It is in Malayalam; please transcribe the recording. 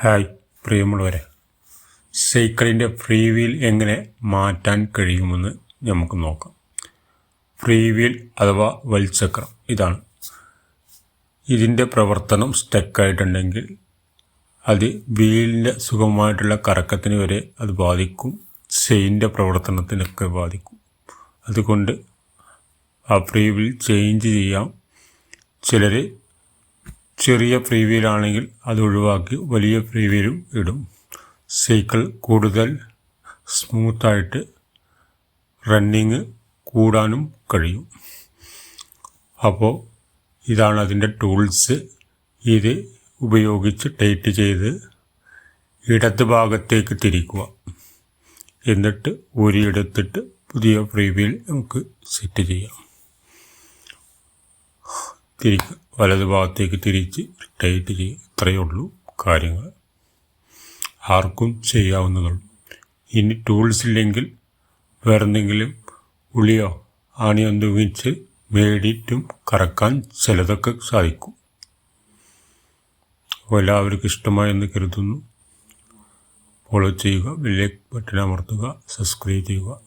ഹായ് പ്രിയമുള്ളവരെ, സൈക്കിളിൻ്റെ ഫ്രീ വീൽ എങ്ങനെ മാറ്റാൻ കഴിയുമെന്ന് നമുക്ക് നോക്കാം. ഫ്രീ വീൽ അഥവാ വൽചക്രം ഇതാണ്. ഇതിൻ്റെ പ്രവർത്തനം സ്റ്റക്കായിട്ടുണ്ടെങ്കിൽ അത് വീലിൻ്റെ സുഗമമായിട്ടുള്ള കറക്കത്തിന് വരെ അത് ബാധിക്കും. ചെയിൻ്റെ പ്രവർത്തനത്തിനൊക്കെ ബാധിക്കും. അതുകൊണ്ട് ആ ഫ്രീ വീൽ ചേഞ്ച് ചെയ്യാം. ചിലർ ചെറിയ ഫ്രീ വീലാണെങ്കിൽ അത് ഒഴിവാക്കി വലിയ ഫ്രീ വീലും ഇടും. സൈക്കിൾ കൂടുതൽ സ്മൂത്തായിട്ട് റണ്ണിങ് കൂടാനും കഴിയും. അപ്പോൾ ഇതാണ് അതിൻ്റെ ടൂൾസ്. ഇത് ഉപയോഗിച്ച് ടൈറ്റ് ചെയ്ത് ഇടത് ഭാഗത്തേക്ക് തിരിക്കുക. എന്നിട്ട് ഊരിയെടുത്തിട്ട് പുതിയ ഫ്രീ വീൽ നമുക്ക് സെറ്റ് ചെയ്യാം. തിരിക്കുക, വലത് ഭാഗത്തേക്ക് തിരിച്ച് ടൈറ്റ് ചെയ്യുക. ഇത്രയേ ഉള്ളൂ കാര്യങ്ങൾ. ആർക്കും ചെയ്യാവുന്നതുള്ളൂ. ഇനി ടൂൾസ് ഇല്ലെങ്കിൽ വേറെന്തെങ്കിലും ഉളിയോ ആണിയോ ഉപയോഗിച്ച് മേടിയിട്ടും കറക്കാൻ ചിലതൊക്കെ സാധിക്കും. അപ്പോൾ എല്ലാവർക്കും ഇഷ്ടമായെന്ന് കരുതുന്നു. ഫോളോ ചെയ്യുക, ബെൽ ബട്ടൺ അമർത്തുക, സബ്സ്ക്രൈബ് ചെയ്യുക.